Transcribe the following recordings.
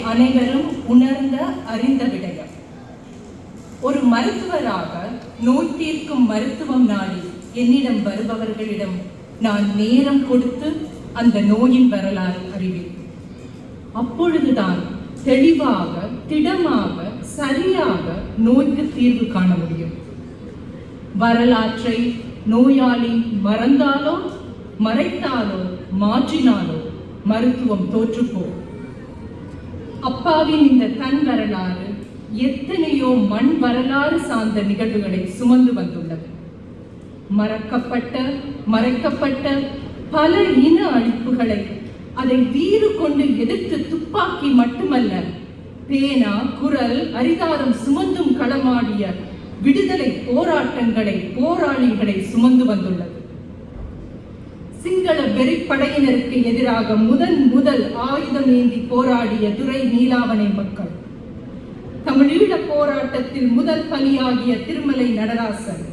அனைவரும் உணர்ந்த அறிந்த விடயம். ஒரு மருத்துவராக நோய் தீர்க்கும் மருத்துவம் நாடி என்னிடம் வருபவர்களிடம் நான் நேரம் கொடுத்து அந்த நோயின் வரலாறு அறிவேன். அப்பொழுதுதான் தெளிவாக, திடமாக, சரியாக நோய்க்கு தீர்வு காண முடியும். வரலாற்றை நோயாளி மறந்தாலோ, மறைத்தாலோ, மாற்றினாலோ மருத்துவம் தோற்றுப்போம். அப்பாவின் இந்த தன் வரலாறு எத்தனையோ மண் வரலாறு சார்ந்த நிகழ்வுகளை சுமந்து வந்துள்ளது. மறைக்கப்பட்ட பல இன அழிப்புகளை அதை வீறு கொண்டு எதிர்த்து துப்பாக்கி மட்டுமல்ல, பேனா, குரல், அரிதாரம் சுமந்தும் களமாடிய விடுதலை போராட்டங்களை, போராளிகளை சுமந்து வந்துள்ளது. சிங்கள வெறிப்படையினருக்கு எதிராக முதல் ஆயுதம் ஏந்தி போராடிய துரை நீலாவணை மக்கள், தமிழீழ போராட்டத்தில் முதல் பலியாகிய திருமலை நடராசன்,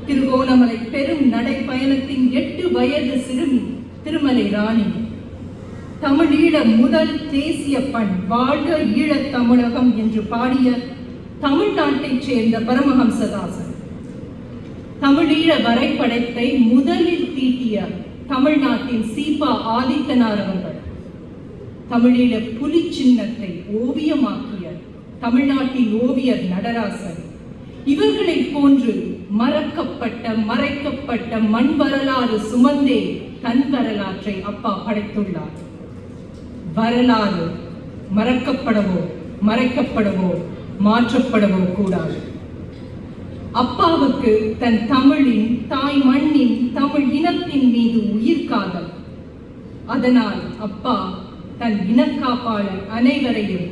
திருகோணமலை பெரும் நடைப்பயணத்தின் 8 வயது சிறுமி திருமலை ராணி, தமிழீழ முதல் தேசிய பண் வாழ்க ஈழத் தமிழகம் என்று பாடிய தமிழ்நாட்டைச் சேர்ந்த பரமஹம்சதாசன், தமிழீழ வரைபடத்தை முதலில் தீட்டிய தமிழ்நாட்டின் சீபா ஆதித்தனார் அவர்கள், தமிழீழ புலி சின்னத்தை ஓவியமாக்கிய தமிழ்நாட்டின் ஓவியர் நடராசன், இவர்களை போன்று மறைக்கப்பட்ட மண் வரலாறு சுமந்தே தன் வரலாற்றை அப்பா படைத்துள்ளார். வரலாறு மறக்கப்படவோ, மறைக்கப்படவோ, மாற்றப்படவோ கூடாது. அப்பாவுக்கு தன் தமிழின், தாய் மண்ணின், தமிழ் இனத்தின் மீது உயிர் காதல். அதனால் அப்பா தன் இனக்காப்பாளர் அனைவரையும்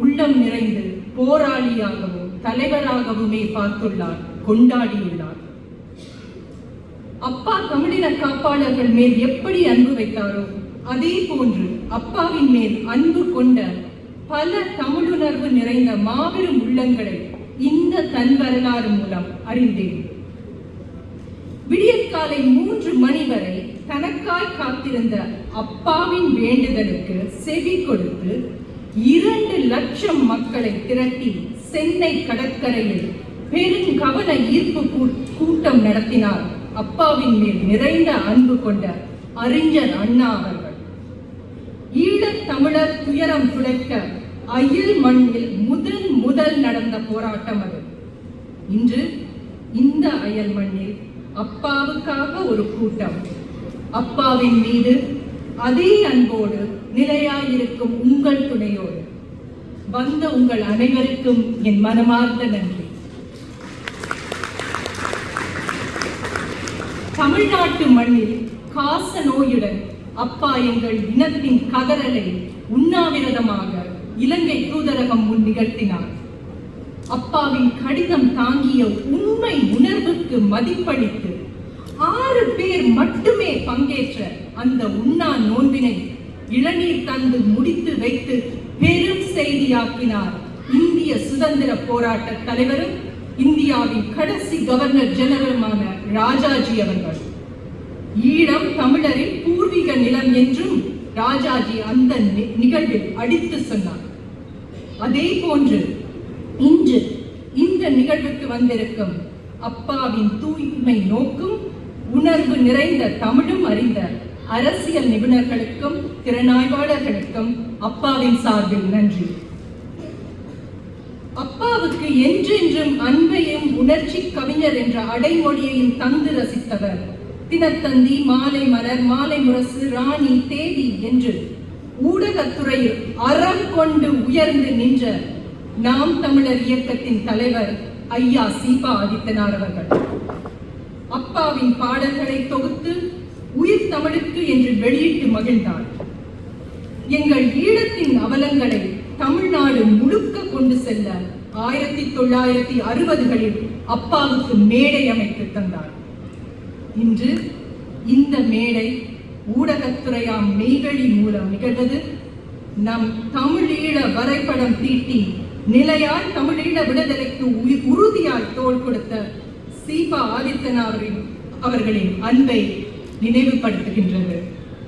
உள்ளம் நிறைந்து போராளியாகவும் தலைவராகவுமே பார்த்துள்ளார், கொண்டாடியுள்ளார். அப்பா தமிழின காப்பாளர்கள் மேல் எப்படி அன்பு வைத்தாரோ அதே போன்று அப்பாவின் மேல் அன்பு கொண்ட பல தமிழுணர்வு நிறைந்த மாபெரும் உள்ளங்களை இந்த தன் வரலாறு மூலம் அறிந்தேன். விடியற்காலை 3 மணி வரை தனக்காய் காத்திருந்த அப்பாவின் வேண்டுதலுக்கு செவி கொடுத்து 2 லட்சம் மக்களை திரட்டி சென்னை கடற்கரையில் பெரும் கவன ஈர்ப்பு கூட்டம் நடத்தினார் அப்பாவின் மேல் நிறைந்த அன்பு கொண்ட அறிஞர் அண்ணா அவர்கள். ஈழத் தமிழர் துயரம் துடைக்க அயல் மண்ணில் முதல் நடந்த போராட்டம் அது. இன்று இந்த அயல் மண்ணில் அப்பாவுக்காக ஒரு கூட்டம். அப்பாவின் மீது அதே அன்போடு நிலையாயிருக்கும் உங்கள் துணையோடு வந்த உங்கள் அனைவருக்கும் என் மனமார்ந்த நன்றி. தமிழ்நாட்டு மண்ணில் காச நோயுடன் அப்பா எங்கள் இனத்தின் கதறலை உண்ணாவிரதமாக இலங்கை தூதரகம் முன் நிகழ்த்தினார். அப்பாவின் கடிதம் தாங்கிய உண்மை உணர்வுக்கு மதிப்பளித்து 6 பேர் மட்டுமே பங்கேற்ற அந்த உண்ணா நோன்பினை இளநீர் தந்து முடித்து வைத்து பெரும் செய்தியாக்கினார் இந்திய சுதந்திர போராட்ட தலைவரும் இந்தியாவின் கடைசி கவர்னர் ஜெனரலுமான ராஜாஜி அவர்கள். ஈழம் தமிழரின் பூர்வீக நிலம் என்றும் ராஜாஜி அந்த நிகழ்வில் அடித்து சொன்னார். அதே போன்று இன்று இந்த நிகழ்வுக்கு வந்திருக்கும் அப்பாவின் தூய்மை நோக்கும் உணர்வு நிறைந்த தமிழும் அறிந்த அரசியல் நிபுணர்களுக்கும் திறனாய்வாளர்களுக்கும் அப்பாவின் சார்பில் நன்றி. அப்பாவுக்கு என்றென்றும் அன்பையும் உணர்ச்சி கவிஞர் என்ற அடைமொழியையும் தந்து ரசித்தவர். தினத்தந்தி, மாலை மலர், மாலை முரசு, ராணி, தேதி என்று ஊடகத்துறையில் அறம் கொண்டு உயர்ந்து நின்ற நாம் தமிழர் இயக்கத்தின் தலைவர் ஐயா சீபா ஆதித்தனார் அவர்கள். அப்பாவின் பாடல்களை தொகுத்து உயிர் தமிழுக்கு என்று வெளியிட்டு மகிழ்ந்தார். எங்கள் ஈழத்தின் அவலங்களை தமிழ்நாடு முழுக்க கொண்டு செல்ல 1960களில் அப்பாவுக்கு மேடை அமைத்து தந்தார். இன்று இந்த மேடை ஊடகத்துறையாம் மெய்வழி மூலம் நிகழ்வது நம் தமிழீழ வரைபடம் தீட்டி நிலையால் தமிழீழ விடுதலைக்கு உறுதியால் தோள் கொடுத்த சீபா ஆதித்தனார் அவர்களின் அன்பை நினைவுபடுத்துகின்றது.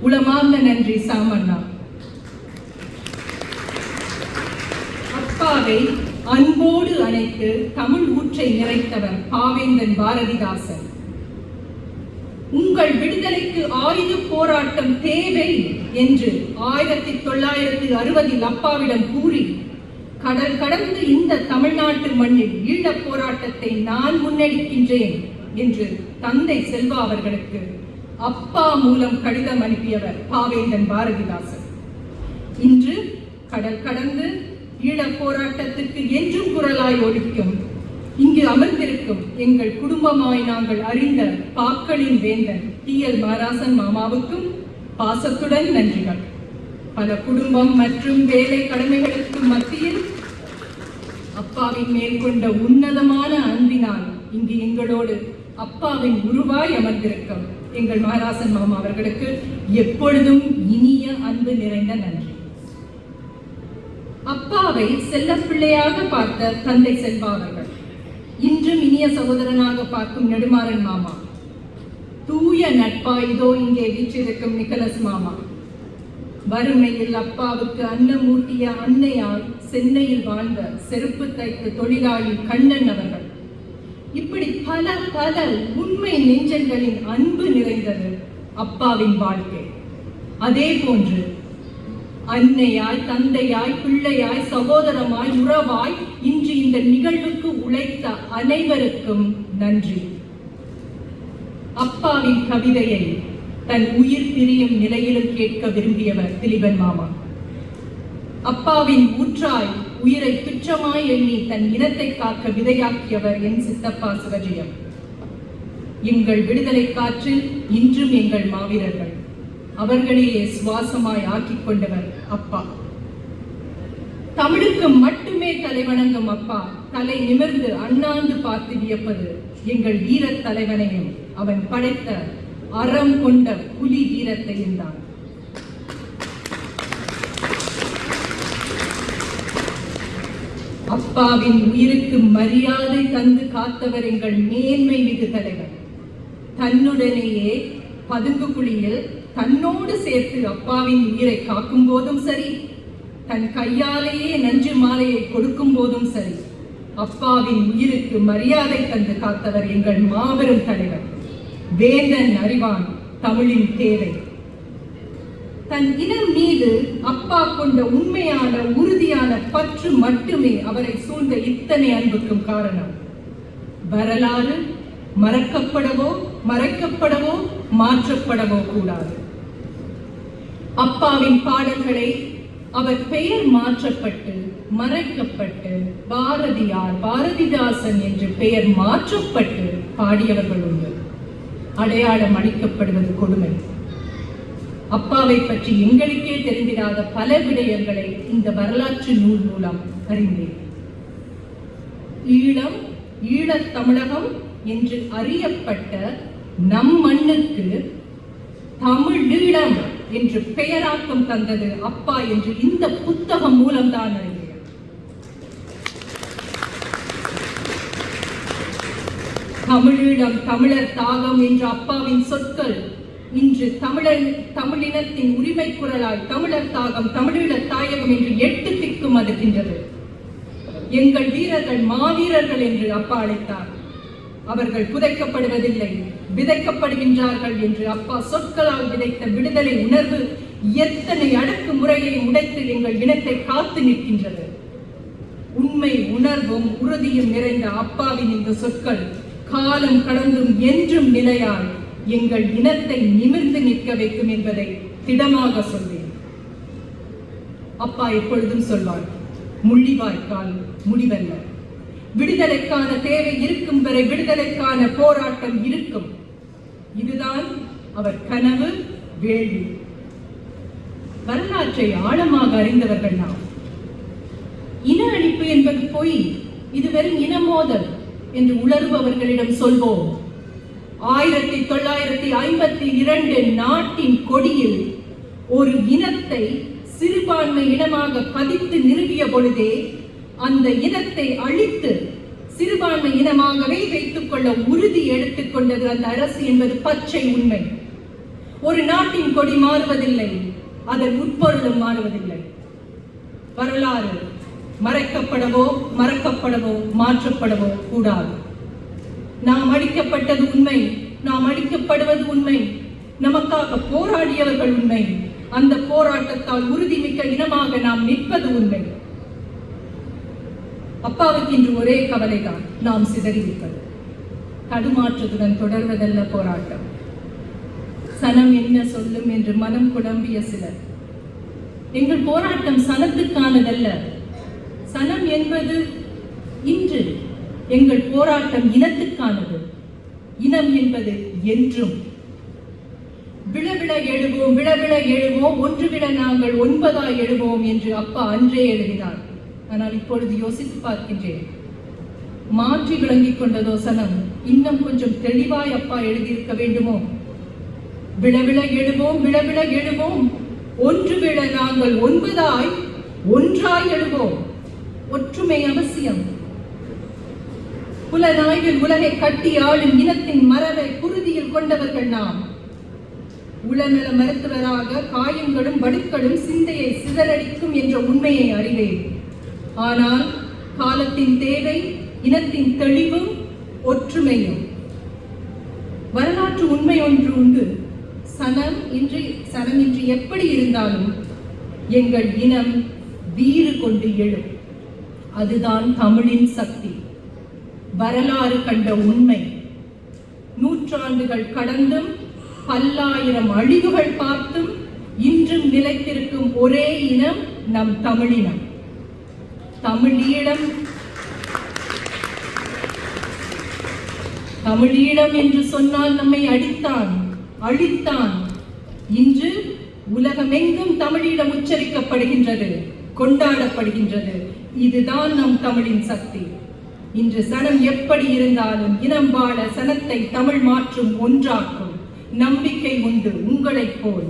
உளமார்ந்த நன்றி சாமண்ணா. அப்பாவை அன்போடு அணைத்து தமிழ் ஊற்றை நிறைத்தவர் பாவேந்தன் பாரதிதாசன். உங்கள் விடுதலைக்கு ஆயுத போராட்டம் தேவை என்று 1960 அப்பாவிடம் கூறி கடல் கடந்து இந்த தமிழ்நாட்டு மண்ணில் ஈழப் போராட்டத்தை நான் முன்னெடுக்கின்றேன் என்று தந்தை செல்வா அவர்களுக்கு அப்பா மூலம் கடிதம் அனுப்பியவர் பாவேந்தன் பாரதிதாசன். இன்று கடல் கடந்து ஈழப் போராட்டத்திற்கு என்றும் குரலாய் ஒலிக்கும் இங்கு அமர்ந்திருக்கும் எங்கள் குடும்பமாய் நாங்கள் அறிந்த பாக்களின் வேந்தன் TL மாராசன் மாமாவுக்கும் பாசத்துடன் நன்றிகள். பல குடும்பம் மற்றும் வேலை கடமைகளுக்கு மத்தியில் அப்பாவின் மேல் கொண்ட உன்னதமான அன்பினால் இங்கு எங்களோடு அப்பாவின் உருவாய் அமர்ந்திருக்கும் எங்கள் மாராசன் மாமா அவர்களுக்கு எப்பொழுதும் இனிய அன்பு நிறைந்த நன்றி. அப்பாவை செல்லப்பிள்ளையாக பார்த்த தந்தை செல்வா அவர்கள் இன்றும் இனிய சகோதரனாக பார்க்கும் நெடுமாறன் மாமா, தூய நட்பா இதோ இங்கே வீற்றிருக்கும் நிக்கலஸ் மாமா, வறுமையில் அப்பாவுக்கு அன்னம் ஊட்டிய அன்னையால் சென்னையில் வாழ்ந்த செருப்பு தைத்த தொழிலாளி கண்ணன் அவர்கள், இப்படி பல பல உண்மை நெஞ்சங்களின் அன்பு நிறைந்தது அப்பாவின் வாழ்க்கை. அதே போன்று அன்னையாய், தந்தையாய், பிள்ளையாய், சகோதரமாய், உறவாய் இன்று இந்த நிகழ்வுக்கு உழைத்த அனைவருக்கும் நன்றி. அப்பாவின் கவிதையை தன் உயிர் பிரியும் நிலையிலும் கேட்க விரும்பியவர் திலீபன் மாமா. அப்பாவின் ஊற்றாய் உயிரை துச்சமாய் எண்ணி தன் இனத்தை காக்க விதையாக்கியவர் என் சித்தப்பா சிவஜெயம். எங்கள் விடுதலை காற்றில் இன்றும் எங்கள் மாவீரர்கள், அவர்களையே சுவாசமாய் ஆக்கிக் கொண்டவர் அப்பா. தமிழுக்கு மட்டுமே தலைவணங்கும் அப்பா தலை நிமிர்ந்து அண்ணாந்து பார்த்து வியப்பது எங்கள் வீர தலைவனையும் அவன் படைத்த அறம் கொண்ட புலி வீரத்தையும் தான். அப்பாவின் உயிருக்கு மரியாதை தந்து காத்தவர் எங்கள் மேன்மை மிகு தலைவர். தன்னுடனேயே பதுங்கு குழியில் தன்னோடு சேர்த்து அப்பாவின் உயிரை காக்கும் போதும் சரி, தன் கையாலேயே நஞ்சு மாலையை கொடுக்கும் போதும் சரி, அப்பாவின் உயிருக்கு மரியாதை தந்து காத்தவர் எங்கள் மாபெரும் தலைவர் வேந்தன் அறிவான் தமிழின் தேவை. தன் இனம் மீது அப்பா கொண்ட உண்மையான உறுதியான பற்று மட்டுமே அவரை சூழ்ந்த இத்தனை அன்புக்கும் காரணம். வரலாறு மறக்கப்படவோ மறைக்கப்படவோ மாற்றப்படவோ கூடாது. அப்பாவின் பாடல்களை அவர் பெயர் மாற்றப்பட்டு மறைக்கப்பட்டு பாரதியார், பாரதிதாசன் என்று பெயர் மாற்றப்பட்டு பாடியவர்கள் உண்டு. அடையாளம் அளிக்கப்படுவது கொடுமை. அப்பாவை பற்றி எங்களுக்கே தெரிந்திராத பல விடயங்களை இந்த வரலாற்று நூல் மூலம் அறிந்தேன். ஈழம், ஈழத் தமிழகம் என்று அறியப்பட்ட நம் மண்ணுக்கு தமிழீழம் என்று பெயராக்கம் தந்தது அப்பா என்று இந்த புத்தகம் மூலம்தான் அறிந்தேன். தமிழீழம், தமிழர் தாகம் என்ற அப்பாவின் சொற்கள் இன்று தமிழினத்தின் உரிமை குரலாய் தமிழர் தாகம், தமிழீழ தாயகம் என்று 8 திக்கும் அதிர்கின்றது. எங்கள் வீரர்கள் மாவீரர்கள் என்று அப்பா அழைத்தார். அவர்கள் புதைக்கப்படுவதில்லை, விதைக்கப்படுகின்றார்கள் என்று அப்பா சொற்களால் விதைத்த விடுதலை உணர்வு எத்தனை அடக்கு முறையை உடைத்து எங்கள் இனத்தை காத்து நிற்கின்றது. உண்மை உணர்வும் உறுதியும் நிறைந்த அப்பாவின் இந்த சொற்கள் காலம் கடந்தும் என்றும் நிலையால் எங்கள் இனத்தை நிமிர்ந்து நிற்க வைக்கும் என்பதை திடமாக சொல்வேன். அப்பா எப்பொழுதும் சொல்வார், முள்ளிவாய்க்கால் முடிவல்ல. விடுதலைக்கான தேவை இருக்கும் வரை விடுதலைக்கான போராட்டம் இருக்கும். இதுதான் அவர் கனவு, வேள்வி. வரலாற்றை ஆழமாக அறிந்தவர்கள் நாம். இன அழிப்பு என்பது பொய், இது வெறும் இன மோதல் என்று உணர்பவர்களிடம் சொல்வோம். 1952 நாட்டின் கொடியில் ஒரு இனத்தை சிறுபான்மை இனமாக பதித்து நிறுவிய பொழுதே அந்த இனத்தை அழித்து சிறுபான்மை இனமாகவே வைத்துக் கொள்ள உறுதி எடுத்துக் கொண்டது அந்த அரசு என்பது பச்சை உண்மை. ஒரு நாட்டின் கொடி மாறுவதில்லை, அதன் உட்பொருளும் மாறுவதில்லை. வரலாறு மறைக்கப்படவோ மறக்கப்படவோ மாற்றப்படவோ கூடாது. நாம் அடிக்கப்பட்டது உண்மை, நாம் அடிக்கப்படுவது உண்மை, நமக்காக போராடியவர்கள் உண்மை, அந்த போராட்டத்தால் உறுதிமிக்க இனமாக நாம் நிற்பது உண்மை. அப்பாவுக்கு இன்று ஒரே கவலைதான், நாம் சிதறிவிட்டது. தடுமாற்றத்துடன் தொடர்வதல்ல போராட்டம். சனம் என்ன சொல்லும் என்று மனம் குழம்பிய சிலர். எங்கள் போராட்டம் சனத்துக்கானதல்ல. சனம் என்பது இன்று. எங்கள் போராட்டம் இனத்துக்கானது. இனம் என்பது என்றும். விழவிழ எழுவோம், விழவிழ எழுவோம், ஒன்று விட நாங்கள் 9 எழுவோம் என்று அப்பா அன்றே எழுதினார். ஆனால் இப்பொழுது யோசித்து பார்க்கின்றேன், மாற்றி விளங்கிக் கொண்டதோ சனம்? இன்னும் கொஞ்சம் தெளிவாய் அப்பா எழுதியிருக்க வேண்டுமோ? விழவிழ எழுவோம், விழவிழ எழுவோம், ஒன்று விட நாங்கள் 9 ஒன்றாய் எழுவோம். ஒற்றுமை அவசியம். புலனாய்வில் உலகை கட்டி ஆளும் இனத்தின் மரபை குருதியில் கொண்டவர்கள் நாம். உளநல மருத்துவராக காயங்களும் வடுக்களும் சிந்தையை சிதறடிக்கும் என்ற உண்மையை அறிவேன். ஆனால் காலத்தின் தேவை இனத்தின் தெளிவும் ஒற்றுமையும். வரலாற்று உண்மை ஒன்று உண்டு. சனம் இன்றி எப்படி இருந்தாலும் எங்கள் இனம் வீறு கொண்டு எழும். அதுதான் தமிழின் சக்தி. வரலாறு கண்ட உண்மை. நூற்றாண்டுகள் கடந்தும் பல்லாயிரம் அழிவுகள் பார்த்தும் இன்றும் நிலைத்திருக்கும் ஒரே இனம் நம் தமிழினம். தமிழீழம் என்று சொன்னால் நம்மை அழித்தான். இன்று உலகமெங்கும் தமிழீழம் உச்சரிக்கப்படுகின்றது, கொண்டாடப்படுகின்றது. இதுதான் நம் தமிழின் சக்தி. இன்று சனம் எப்படி இருந்தாலும் இனம் வாழ சனத்தை தமிழ் மாற்றும், ஒன்றாக்கும் நம்பிக்கை உண்டு. உங்களைப் போல்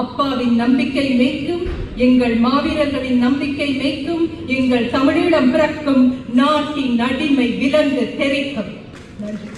அப்பாவின் நம்பிக்கை மேய்க்கும், எங்கள் மாவீரர்களின் நம்பிக்கை மேய்க்கும், எங்கள் தமிழீழம் பிறக்கும், நாட்டின் அடிமை விலங்கு தெரிக்கும். நன்றி.